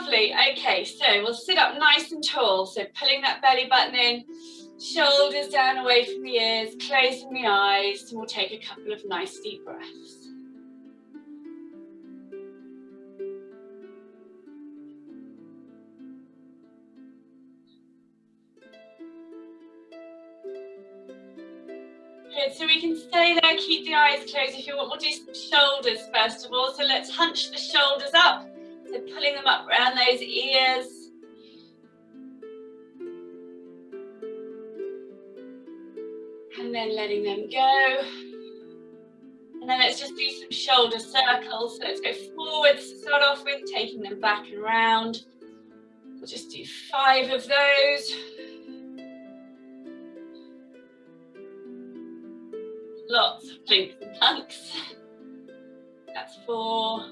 Lovely. Okay, so we'll sit up nice and tall. So pulling that belly button in, shoulders down away from the ears, closing the eyes, and we'll take a couple of nice deep breaths. Good, so we can stay there, keep the eyes closed if you want. We'll do some shoulders first of all. So let's hunch the shoulders up. So pulling them up around those ears. And then letting them go. And then let's just do some shoulder circles. So let's go forwards to start off with, taking them back and round. We'll just do 5 of those. Lots of blinks and punks. That's 4.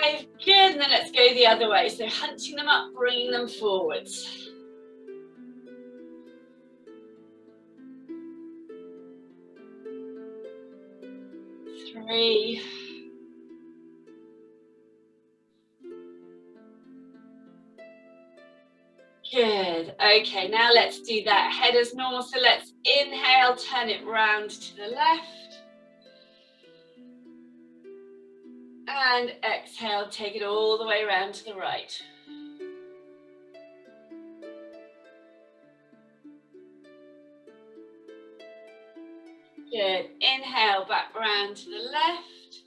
5, good, and then let's go the other way. So hunching them up, bringing them forwards. 3. Good, okay, now let's do that head as normal. So let's inhale, turn it round to the left. And exhale, take it all the way around to the right. Good, inhale, back round to the left.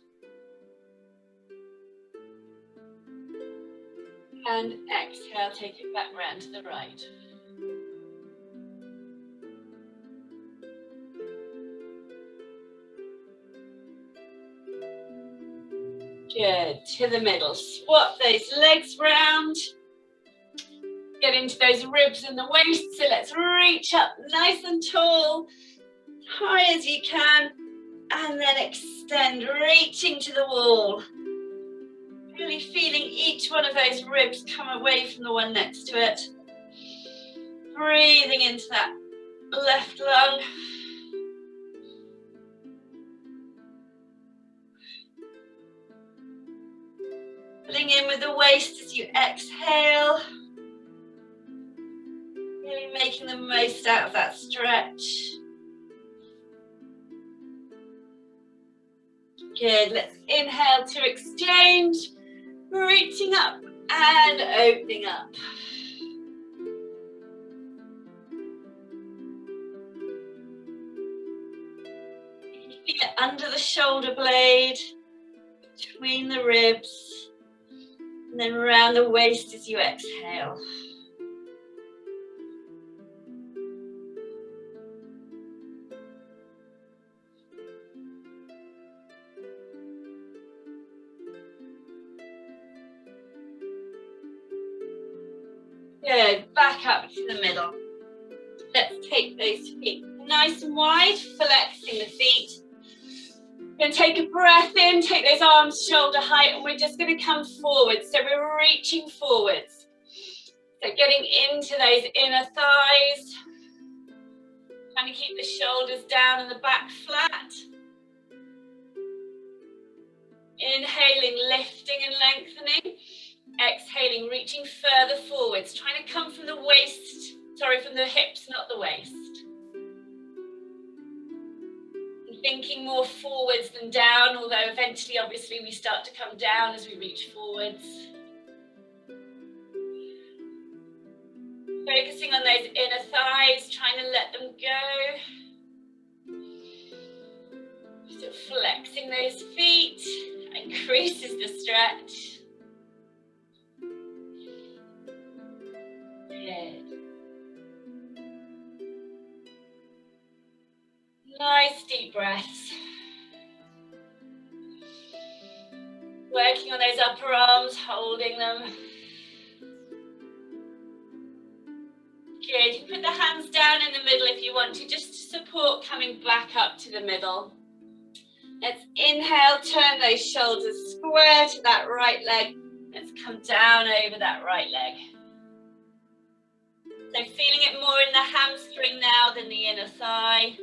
And exhale, take it back round to the right. Good, to the middle. Swap those legs round. Get into those ribs and the waist. So let's reach up nice and tall, high as you can. And then extend, reaching to the wall. Really feeling each one of those ribs come away from the one next to it. Breathing into that left lung. Pulling in with the waist as you exhale. Really making the most out of that stretch. Good, let's inhale to exchange. Reaching up and opening up. You can feel it under the shoulder blade, between the ribs, and then around the waist as you exhale. Good, back up to the middle. Let's take those feet nice and wide, flexing the feet. We're going to take a breath in, take those arms shoulder height, and we're just going to come forward. So we're reaching forwards. So getting into those inner thighs. Trying to keep the shoulders down and the back flat. Inhaling, lifting and lengthening. Exhaling, reaching further forwards, trying to come from the waist, from the hips, not the waist. And thinking more forwards than down, although eventually, obviously, we start to come down as we reach forwards. Focusing on those inner thighs, trying to let them go. Still flexing those feet, increases the stretch. Good. Nice deep breaths. Working on those upper arms, holding them. Good. You can put the hands down in the middle if you want to, just to support coming back up to the middle. Let's inhale, turn those shoulders square to that right leg. Let's come down over that right leg. So feeling it more in the hamstring now than the inner thigh.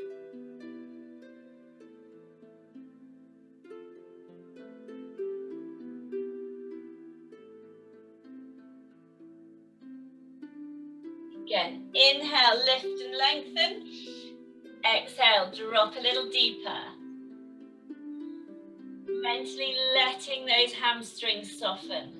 Again, inhale, lift and lengthen. Exhale, drop a little deeper. Mentally letting those hamstrings soften.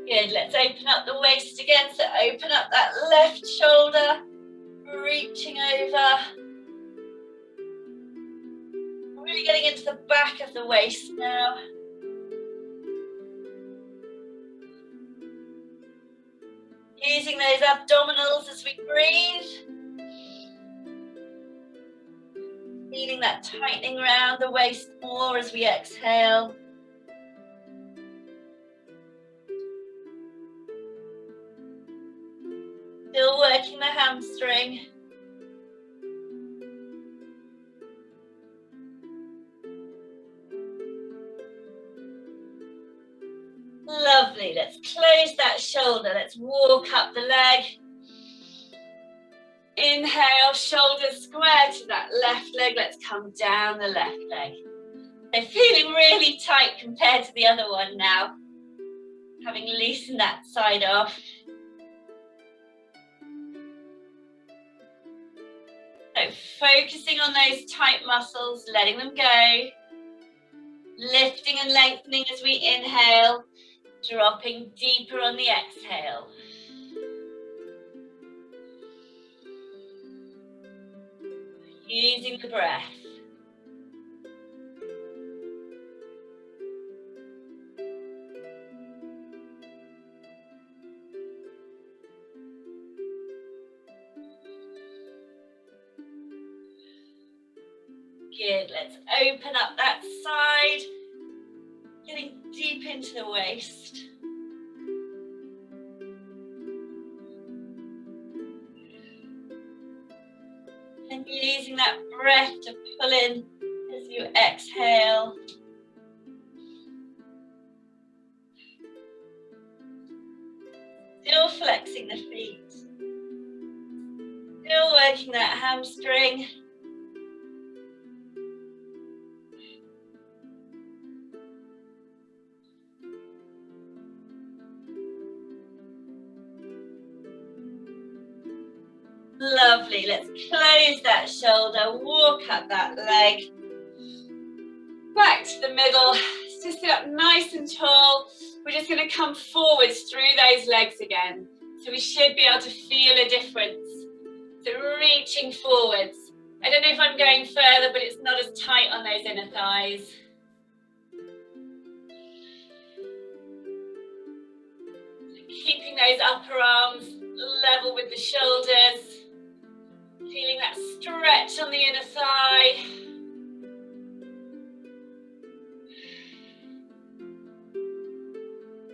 Good, let's open up the waist again. So open up that left shoulder, reaching over. Really getting into the back of the waist now. Using those abdominals as we breathe. Feeling that tightening around the waist more as we exhale. Still working the hamstring. Lovely, let's close that shoulder, let's walk up the leg. Inhale, shoulders square to that left leg, let's come down the left leg. So feeling really tight compared to the other one now, having loosened that side off. So focusing on those tight muscles, letting them go. Lifting and lengthening as we inhale, dropping deeper on the exhale. Using the breath. Good, let's open up that side, getting deep into the waist. And using that breath to pull in as you exhale. Still flexing the feet. Still working that hamstring. Lovely, let's close that shoulder, walk up that leg, back to the middle, just sit up nice and tall. We're just going to come forwards through those legs again. So we should be able to feel a difference. So reaching forwards. I don't know if I'm going further, but it's not as tight on those inner thighs. Keeping those upper arms level with the shoulders. Feeling that stretch on the inner thigh.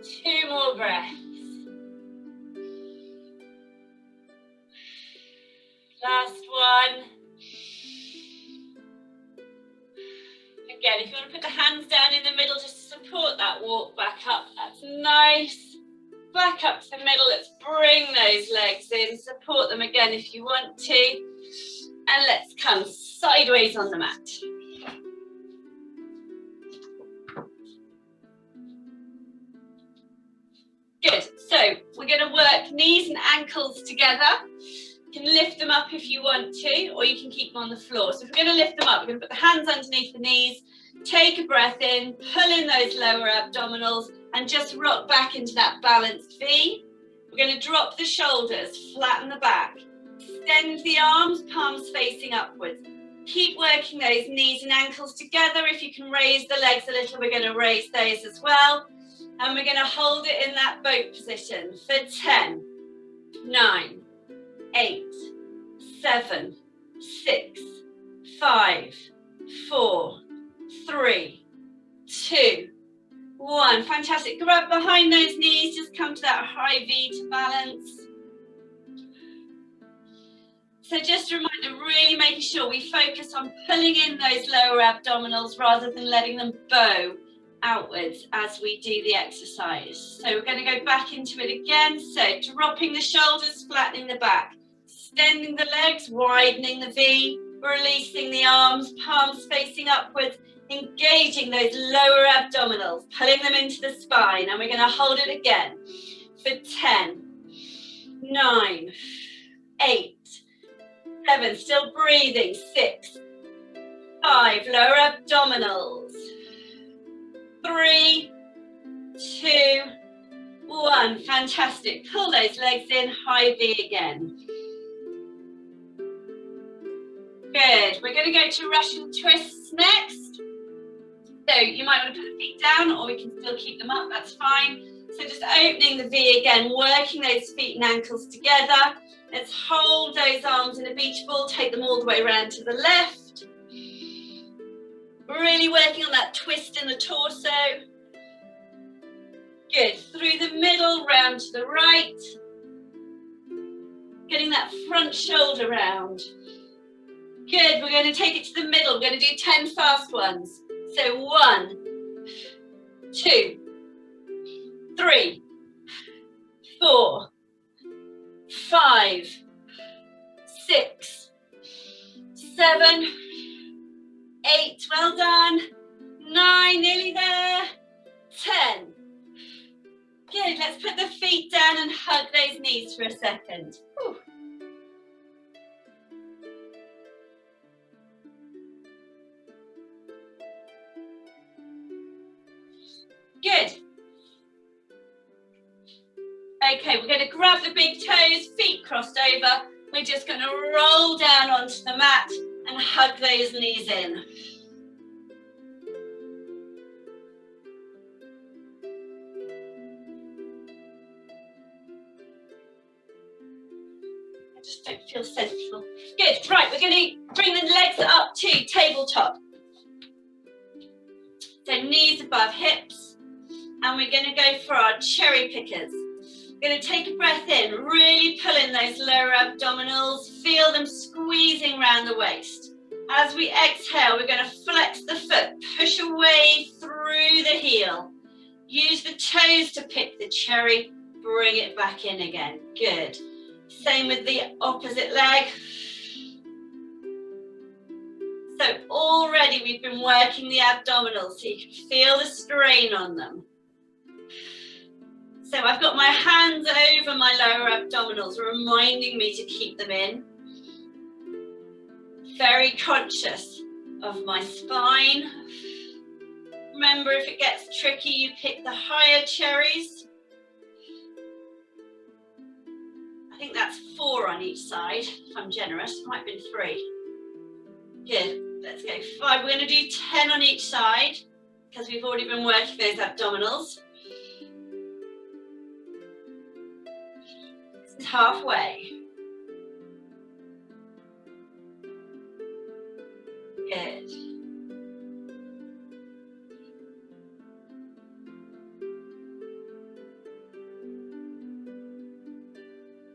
Two more breaths. Last one. Again, if you want to put the hands down in the middle just to support that walk back up, that's nice. Back up to the middle, let's bring those legs in, support them again if you want to, and let's come sideways on the mat. Good, so we're going to work knees and ankles together. You can lift them up if you want to, or you can keep them on the floor. So if we're going to lift them up, we're going to put the hands underneath the knees, take a breath in, pull in those lower abdominals, and just rock back into that balanced V. We're going to drop the shoulders, flatten the back, extend the arms, palms facing upwards. Keep working those knees and ankles together. If you can raise the legs a little, we're going to raise those as well. And we're going to hold it in that boat position for 10, 9, 8, 7, 6, 5, 4, 3, 2, 1. Fantastic. Grab behind those knees, just come to that high V to balance. So just a reminder, really making sure we focus on pulling in those lower abdominals rather than letting them bow outwards as we do the exercise. So we're going to go back into it again. So dropping the shoulders, flattening the back. extending the legs, widening the V, releasing the arms, palms facing upwards, engaging those lower abdominals, pulling them into the spine, and we're going to hold it again for 10, 9, 8, 7, still breathing, 6, 5, lower abdominals, 3, 2, 1, fantastic. Pull those legs in, high V again. Good, we're going to go to Russian twists next. So you might want to put the feet down, or we can still keep them up, that's fine. So just opening the V again, working those feet and ankles together. Let's hold those arms in a beach ball, take them all the way around to the left. Really working on that twist in the torso. Good, through the middle, round to the right. Getting that front shoulder round. Good, we're going to take it to the middle. We're going to do 10 fast ones. So 1, 2, 3, 4, 5, 6, 7, 8, well done, 9, nearly there, 10. Good, let's put the feet down and hug those knees for a second. Whew. Good. Okay, we're going to grab the big toes, feet crossed over. We're just going to roll down onto the mat and hug those knees in. I just don't feel sensible. Good, right, we're going to bring the legs up to tabletop. So knees above hips. And we're going to go for our cherry pickers. We're going to take a breath in, really pull in those lower abdominals, feel them squeezing around the waist. As we exhale, we're going to flex the foot, push away through the heel. Use the toes to pick the cherry, bring it back in again. Good. Same with the opposite leg. So already we've been working the abdominals, so you can feel the strain on them. So I've got my hands over my lower abdominals, reminding me to keep them in. Very conscious of my spine. Remember, if it gets tricky, you pick the higher cherries. I think that's 4 on each side, if I'm generous. It might have been 3. Good, let's go 5. We're going to do 10 on each side, because we've already been working those abdominals. Halfway. Good.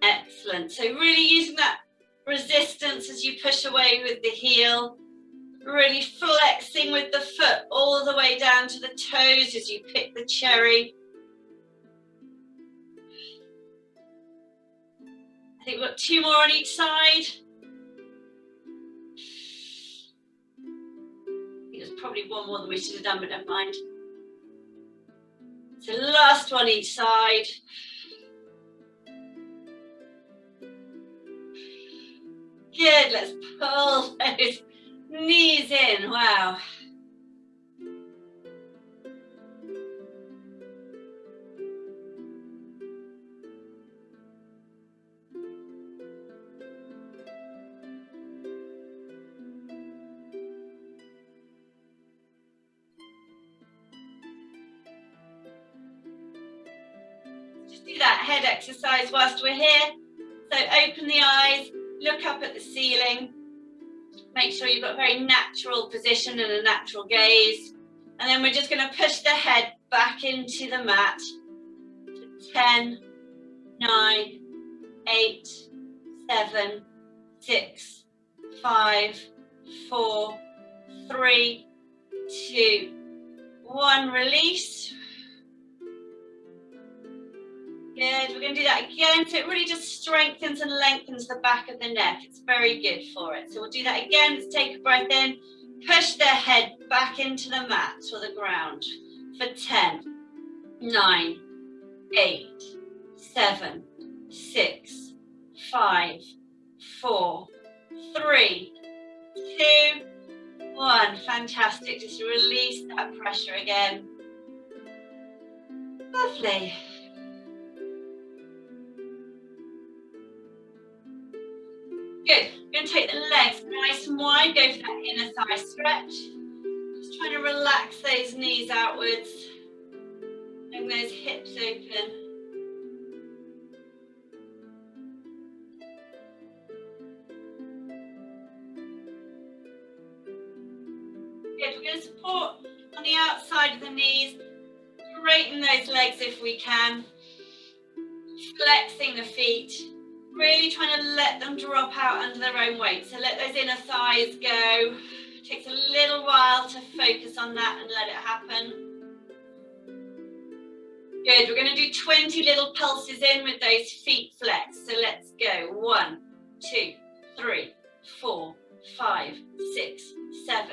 Excellent. So really using that resistance as you push away with the heel, really flexing with the foot all the way down to the toes as you pick the cherry. I think we've got 2 more on each side. I think there's probably 1 more than we should have done, but never mind. So last one each side. Good, let's pull those knees in, wow. Just do that head exercise whilst we're here. So open the eyes, look up at the ceiling. Make sure you've got a very natural position and a natural gaze. And then we're just going to push the head back into the mat. 10, 9, 8, 7, 6, 5, 4, 3, 2, 1. Release. Good, we're going to do that again. So it really just strengthens and lengthens the back of the neck. It's very good for it. So we'll do that again. Let's take a breath in. Push the head back into the mat or the ground for 10, 9, 8, 7, 6, 5, 4, 3, 2, 1. Fantastic. Just release that pressure again. Lovely. Good. We're going to take the legs nice and wide. Go for that inner thigh stretch. Just trying to relax those knees outwards. Bring those hips open. Good. We're going to support on the outside of the knees. Straighten those legs if we can. Flexing the feet. Really trying to let them drop out under their own weight. So let those inner thighs go. It takes a little while to focus on that and let it happen. Good, we're going to do 20 little pulses in with those feet flexed. So let's go. 1, 2, 3, 4, 5, 6, 7,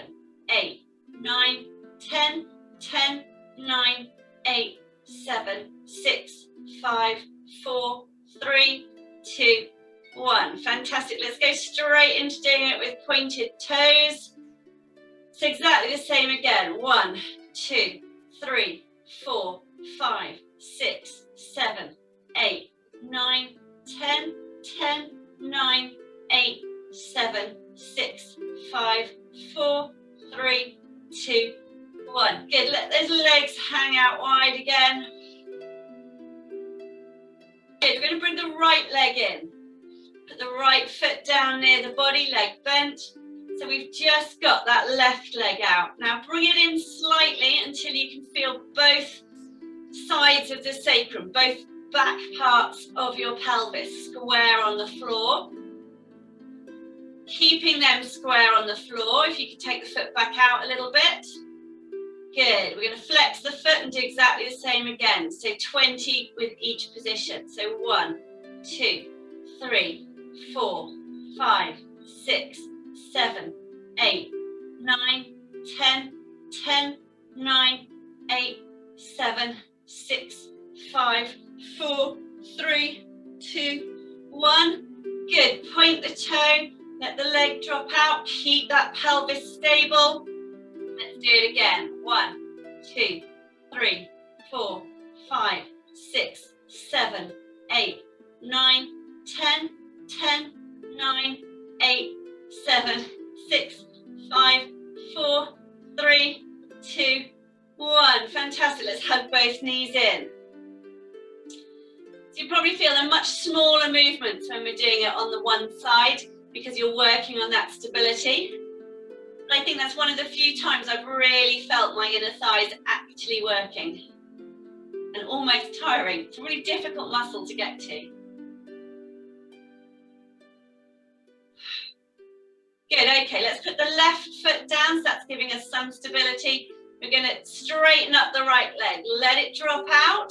8, 9, 10, 10, 9, 8, 7, 6, 5, 4, 3, 2, 1. Fantastic. Let's go straight into doing it with pointed toes. So exactly the same again. 1, 2, 3, 4, 5, 6, 7, 8, 9, 10, 10, 9, 8, 7, 6, 5, 4, 3, 2, 1. Good. Let those legs hang out wide again. Good. We're going to bring the right leg in. Put the right foot down near the body, leg bent. So we've just got that left leg out. Now bring it in slightly until you can feel both sides of the sacrum, both back parts of your pelvis square on the floor. Keeping them square on the floor. If you could take the foot back out a little bit. Good. We're going to flex the foot and do exactly the same again. So 20 with each position. So 1, 2, 3, 4, 5, 6, 7, 8, 9, 10, 10, 9, 8, 7, 6, 5, 4, 3, 2, 1. Good. Point the toe. Let the leg drop out. Keep that pelvis stable. Let's do it again. 1, 2, 3, 4, 5, 6, 7, 8, 9, 10, 10, 9, 8, 7, 6, 5, 4, 3, 2, 1. Fantastic. Let's hug both knees in. So you probably feel they're much smaller movements when we're doing it on the one side because you're working on that stability. But I think that's one of the few times I've really felt my inner thighs actually working and almost tiring. It's a really difficult muscle to get to. Good, okay, let's put the left foot down, so that's giving us some stability. We're going to straighten up the right leg, let it drop out.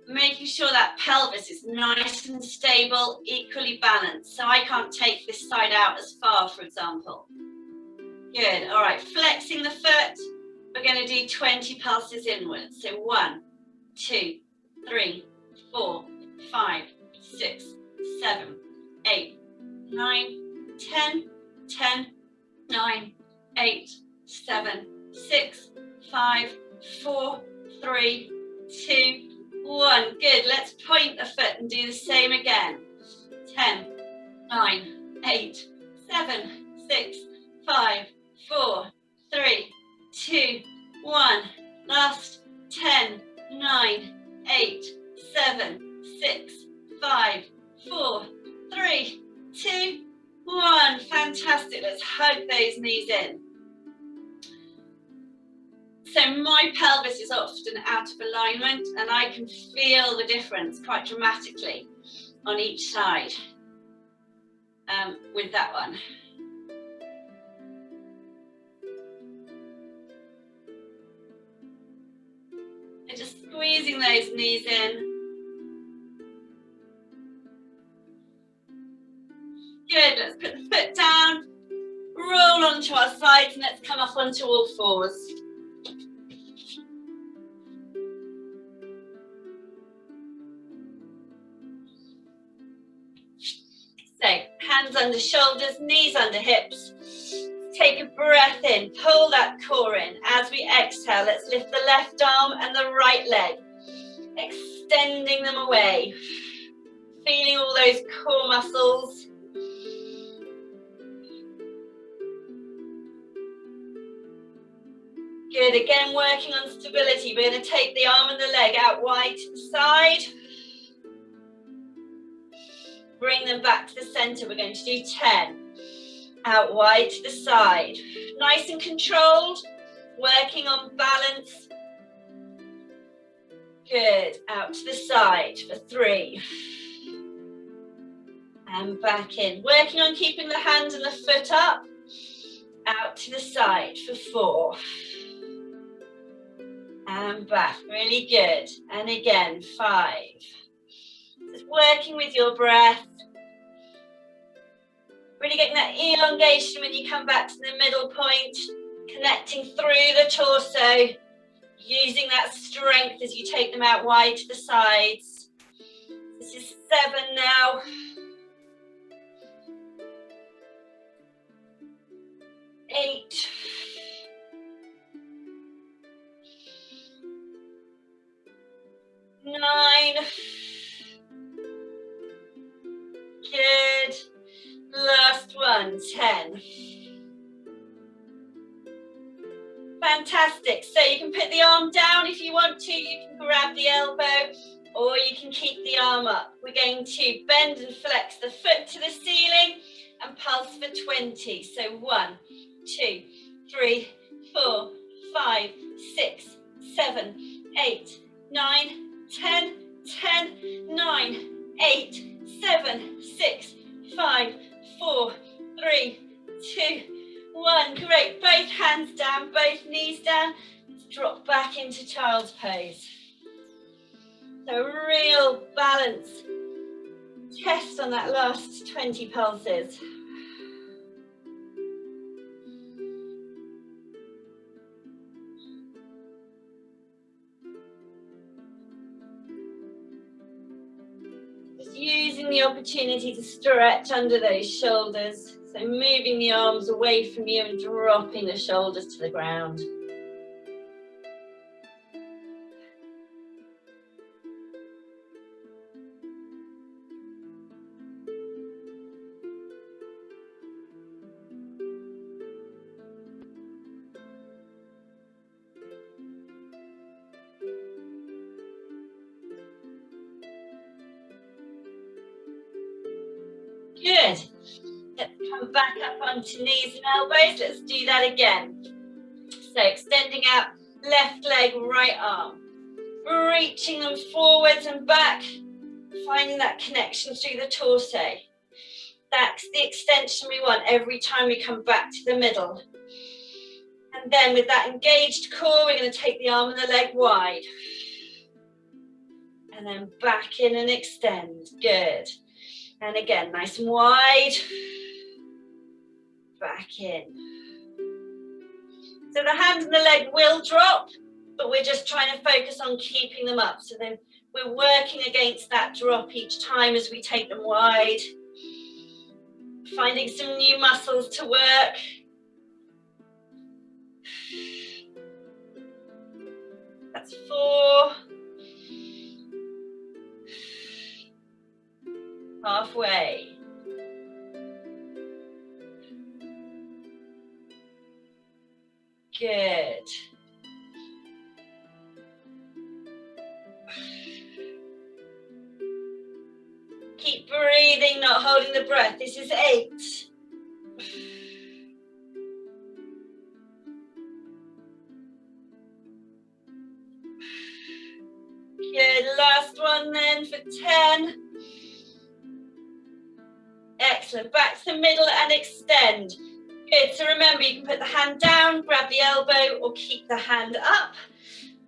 Making sure that pelvis is nice and stable, equally balanced. So I can't take this side out as far, for example. Good, all right, flexing the foot. We're going to do 20 pulses inwards. So 1, 2, 3, 4, 5, 6, 7, 8, 9, 10, 10, 9, 8, 7, 6, 5, 4, 3, 2, 1. Good. Let's point the foot and do the same again. 10, 9, 8, 7, 6, 5, 4, 3, 2, 1. Last 10, 9, 8, 7, 6, 5, 4, 3, 2, 1. Fantastic. Let's hug those knees in. So my pelvis is often out of alignment and I can feel the difference quite dramatically on each side with that one. So just squeeze squeezing those knees in. Good, let's put the foot down, roll onto our sides, and let's come up onto all fours. So, hands under shoulders, knees under hips. Take a breath in, pull that core in. As we exhale, let's lift the left arm and the right leg, extending them away. Feeling all those core muscles. Good, again working on stability. We're going to take the arm and the leg out wide to the side. Bring them back to the center. We're going to do 10. Out wide to the side. Nice and controlled. Working on balance. Good, out to the side for 3. And back in. Working on keeping the hand and the foot up. Out to the side for 4. And back, really good. And again, 5. Just working with your breath. Really getting that elongation when you come back to the middle point. Connecting through the torso. Using that strength as you take them out wide to the sides. This is 7 now. 8. 9. Good. Last one, 10. Fantastic. So you can put the arm down if you want to. You can grab the elbow or you can keep the arm up. We're going to bend and flex the foot to the ceiling and pulse for 20. So 1, 2, 3, 4, 5, 6, 7, 8, 9, 10, 10, 9, 8, 7, 6, 5, 4, 3, 2, 1. Great. Both hands down, both knees down. Let's drop back into child's pose. So real balance. Test on that last 20 pulses. Just using the opportunity to stretch under those shoulders. So moving the arms away from you and dropping the shoulders to the ground. Good. Let's come back up onto knees and elbows. Let's do that again. So extending out left leg, right arm. Reaching them forwards and back. Finding that connection through the torso. That's the extension we want every time we come back to the middle. And then with that engaged core, we're going to take the arm and the leg wide. And then back in and extend. Good. And again, nice and wide. Back in. So the hand and the leg will drop, but we're just trying to focus on keeping them up. So then we're working against that drop each time as we take them wide. Finding some new muscles to work. That's 4. Halfway. Good. Keep breathing, not holding the breath. This is 8. Good. Last one then for 10. Excellent. Back to the middle and extend. Good. So remember, you can put the hand down, grab the elbow, or keep the hand up.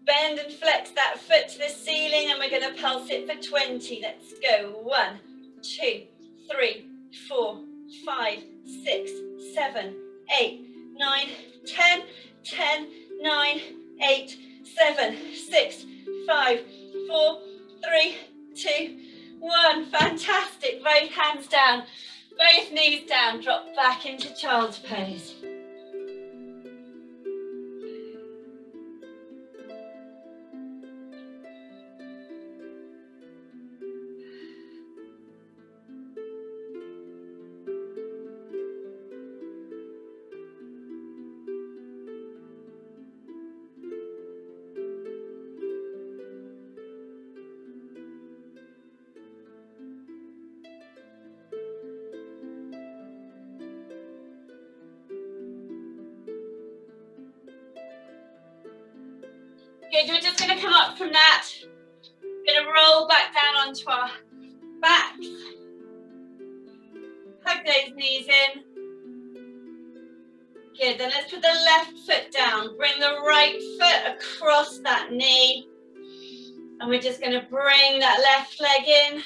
Bend and flex that foot to the ceiling, and we're going to pulse it for 20. Let's go. 1, 2, 3, 4, 5, 6, 7, 8, 9, 10, 10, 9, 8, 7, 6, 5, 4, 3, 2, 1. Fantastic. Both hands down, both knees down. Drop back into child's pose. Good, we're just going to come up from that. We're going to roll back down onto our backs. Hug those knees in. Good, then let's put the left foot down. Bring the right foot across that knee. And we're just going to bring that left leg in.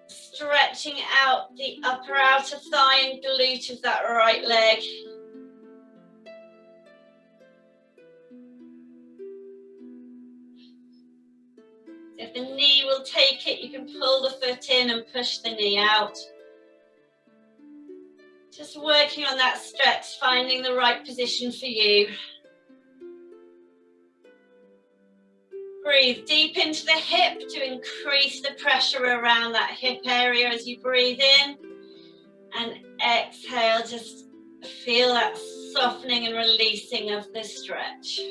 Stretching out the upper outer thigh and glute of that right leg. If the knee will take it, you can pull the foot in and push the knee out. Just working on that stretch, finding the right position for you. Breathe deep into the hip to increase the pressure around that hip area as you breathe in. And exhale, just feel that softening and releasing of the stretch.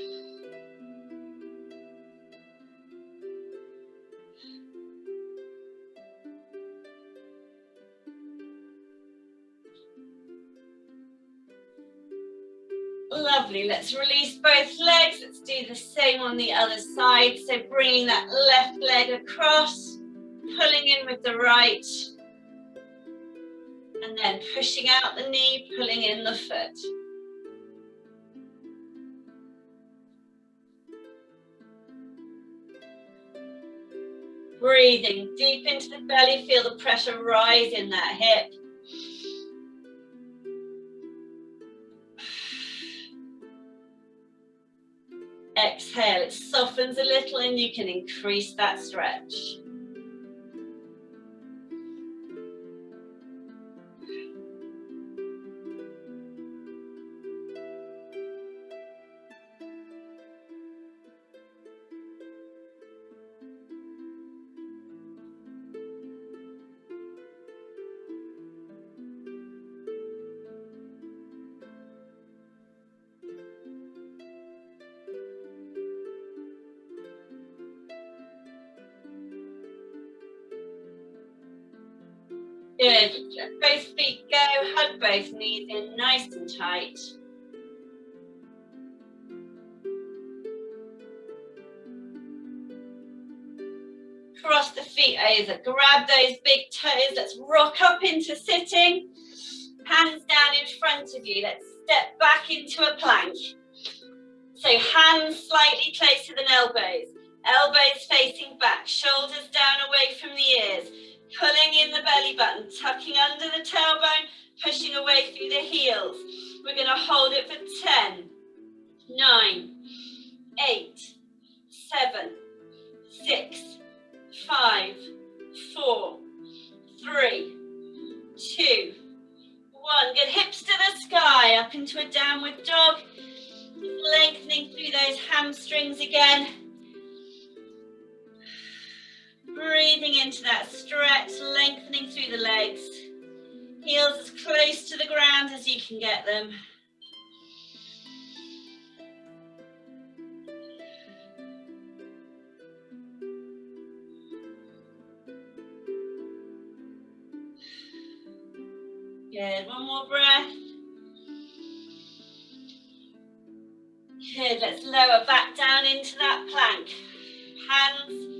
Lovely, let's release both legs. Let's do the same on the other side. So bringing that left leg across, pulling in with the right, and then pushing out the knee, pulling in the foot. Breathing deep into the belly, feel the pressure rise in that hip. Exhale, it softens a little and you can increase that stretch. Good, let both feet go, hug both knees in nice and tight. Cross the feet over, grab those big toes, let's rock up into sitting. Hands down in front of you, let's step back into a plank. So hands slightly closer than elbows, elbows facing back, shoulders down away from the ears. Pulling in the belly button, tucking under the tailbone, pushing away through the heels. We're going to hold it for 10, 9, 8, 7, 6, 5, 4, 3, 2, 1. Good, hips to the sky, up into a downward dog. Lengthening through those hamstrings again. Breathing into that stretch, lengthening through the legs. Heels as close to the ground as you can get them. Good, one more breath. Good, let's lower back down into that plank. Hands,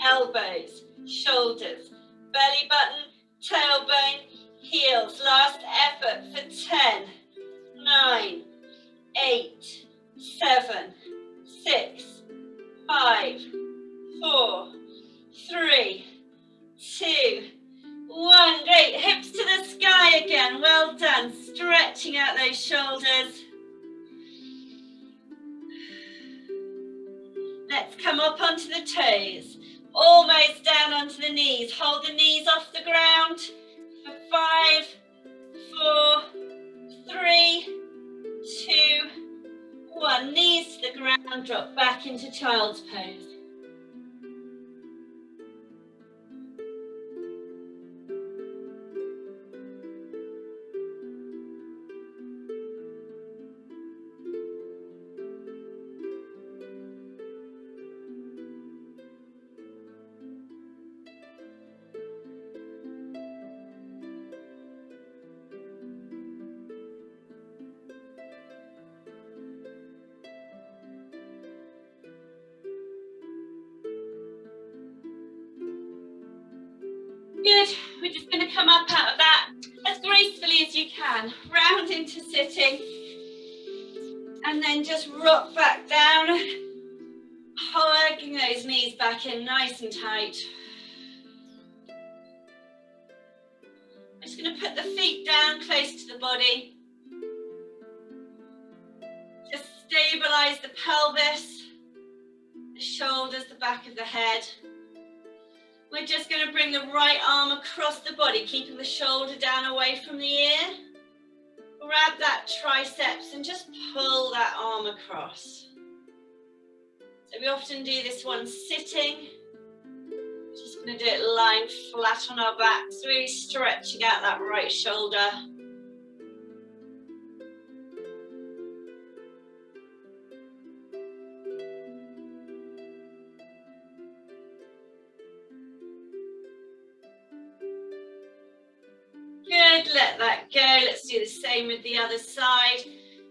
elbows, shoulders, belly button, tailbone, heels. Last effort for 10, 9, 8, 7, 6, 5, 4, 3, 2, 1. Great. Hips to the sky again. Well done. Stretching out those shoulders. Let's come up onto the toes. Almost down onto the knees. Hold the knees off the ground for 5, 4, 3, 2, 1. Knees to the ground. Drop back into child's pose. Good. We're just going to come up out of that as gracefully as you can. Round into sitting. And then just rock back down. Hugging those knees back in nice and tight. I'm just going to put the feet down close to the body. Just stabilize the pelvis, the shoulders, the back of the head. We're just going to bring the right arm across the body, keeping the shoulder down away from the ear. Grab that triceps and just pull that arm across. So we often do this one sitting. Just going to do it lying flat on our backs, really stretching out that right shoulder. Good, let that go. Let's do the same with the other side.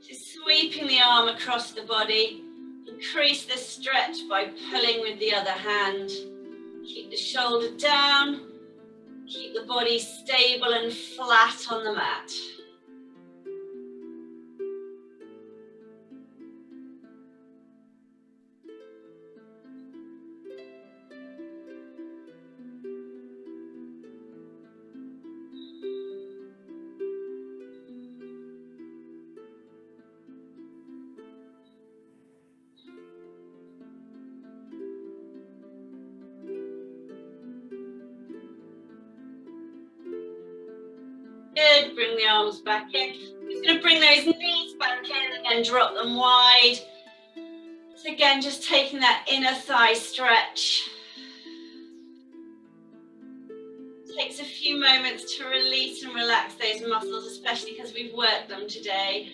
Just sweeping the arm across the body. Increase the stretch by pulling with the other hand. Keep the shoulder down. Keep the body stable and flat on the mat. Good, bring the arms back in. Just going to bring those knees back in and then drop them wide. So again, just taking that inner thigh stretch. It takes a few moments to release and relax those muscles, especially because we've worked them today.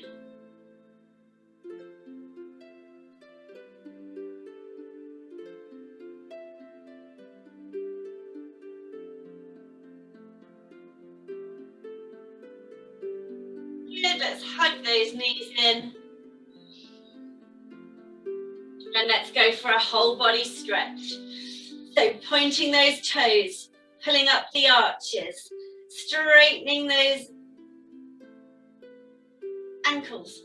Good, let's hug those knees in. And let's go for a whole body stretch. So pointing those toes, pulling up the arches, straightening those ankles,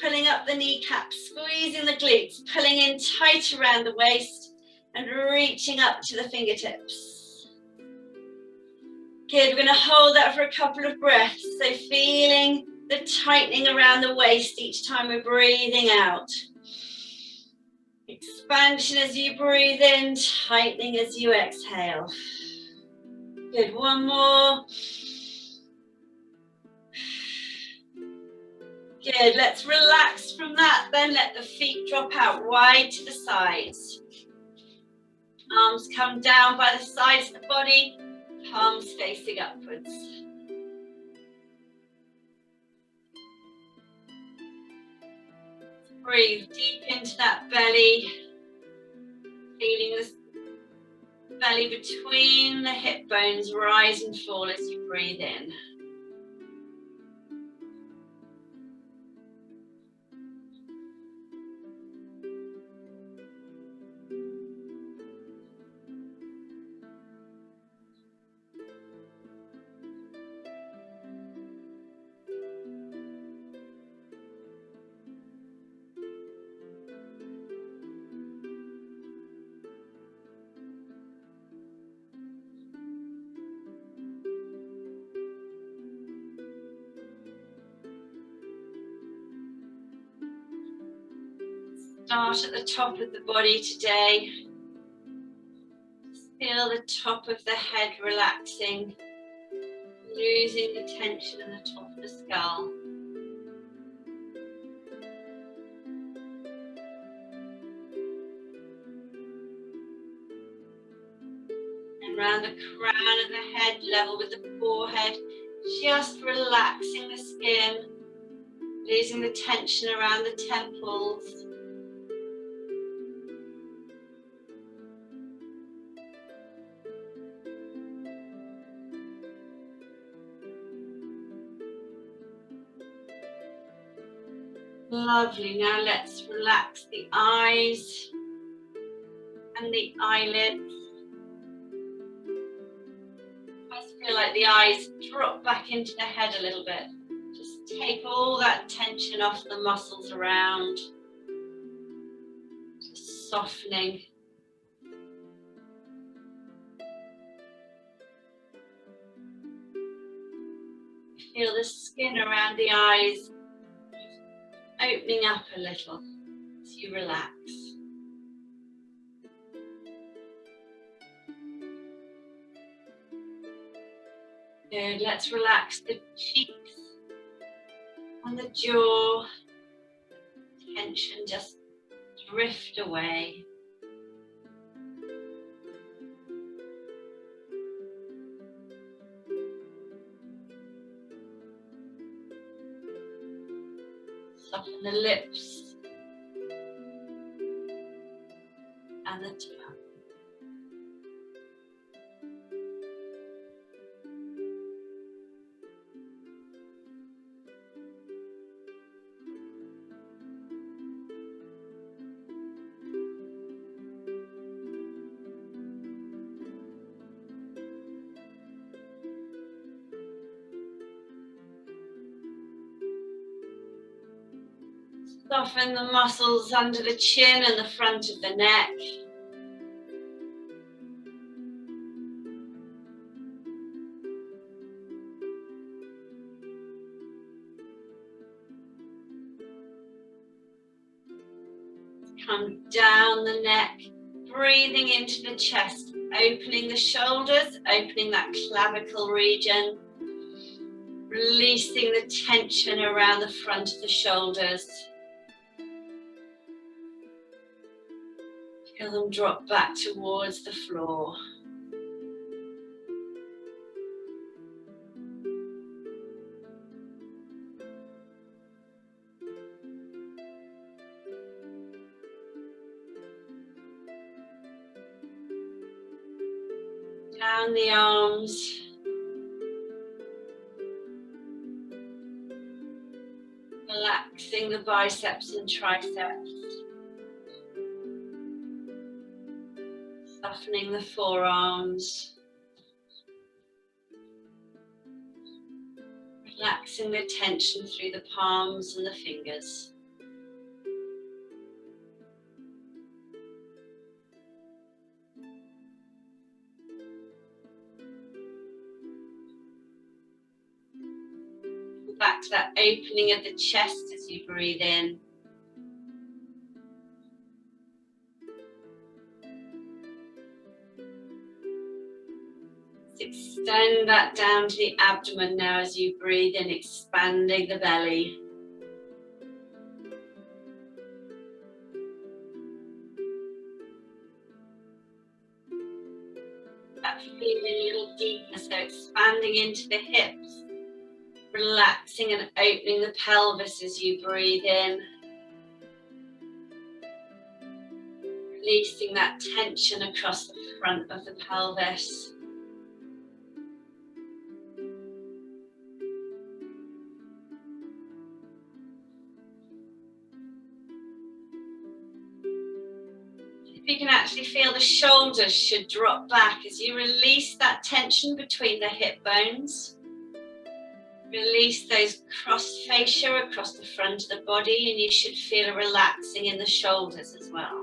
pulling up the kneecaps, squeezing the glutes, pulling in tight around the waist and reaching up to the fingertips. Good, we're going to hold that for a couple of breaths. So feeling the tightening around the waist each time we're breathing out. Expansion as you breathe in, tightening as you exhale. Good, one more. Good, let's relax from that, then let the feet drop out wide to the sides. Arms come down by the sides of the body, palms facing upwards. Breathe deep into that belly, feeling the belly between the hip bones rise and fall as you breathe in. Start at the top of the body today. Feel the top of the head relaxing, losing the tension in the top of the skull. And around the crown of the head, level with the forehead, just relaxing the skin, losing the tension around the temples. Lovely. Now let's relax the eyes and the eyelids. I feel like the eyes drop back into the head a little bit. Just take all that tension off the muscles around. Just softening. Feel the skin around the eyes opening up a little as you relax. Good, let's relax the cheeks and the jaw. Tension just drift away. Soften the lips and the tongue. Soften the muscles under the chin and the front of the neck. Come down the neck, breathing into the chest, opening the shoulders, opening that clavicle region, releasing the tension around the front of the shoulders. Feel them drop back towards the floor. Down the arms. Relaxing the biceps and triceps. Softening the forearms. Relaxing the tension through the palms and the fingers. Back to that opening of the chest as you breathe in. Extend that down to the abdomen now as you breathe in, expanding the belly. That feeling a little deeper, so expanding into the hips. Relaxing and opening the pelvis as you breathe in. Releasing that tension across the front of the pelvis. You can actually feel the shoulders should drop back as you release that tension between the hip bones. Release those cross fascia across the front of the body, and you should feel a relaxing in the shoulders as well.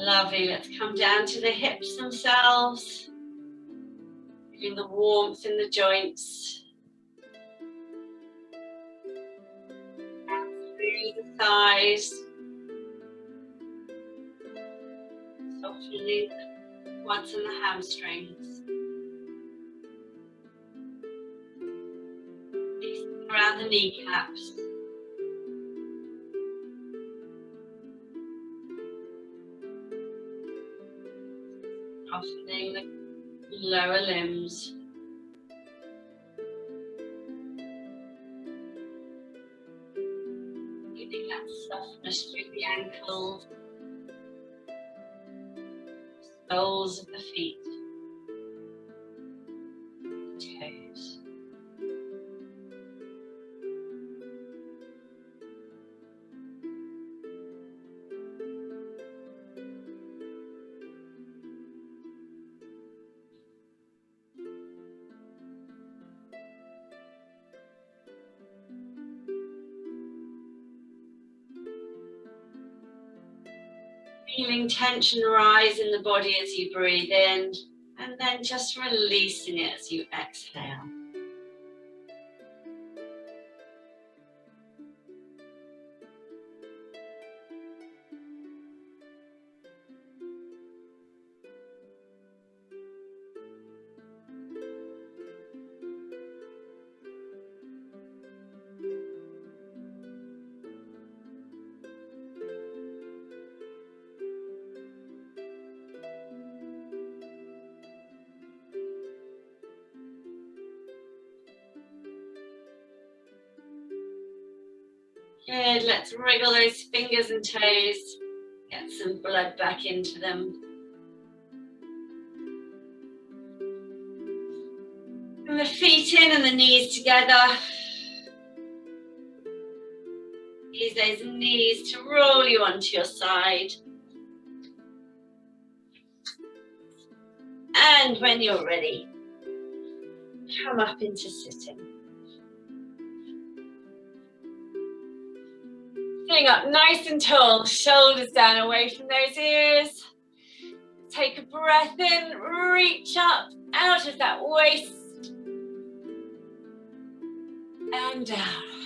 Lovely. Let's come down to the hips themselves. Feeling the warmth in the joints. And through the thighs. Softening the quads and the hamstrings. Around the kneecaps. Softening the lower limbs. Feeling that softness through the ankles, soles of the feet, toes. Feeling tension rise in the body as you breathe in, and then just releasing it as you exhale. Good, let's wriggle those fingers and toes, get some blood back into them. And the feet in and the knees together. Use those knees to roll you onto your side. And when you're ready, come up into sitting. Sitting up nice and tall, shoulders down away from those ears. Take a breath in, reach up out of that waist. And down.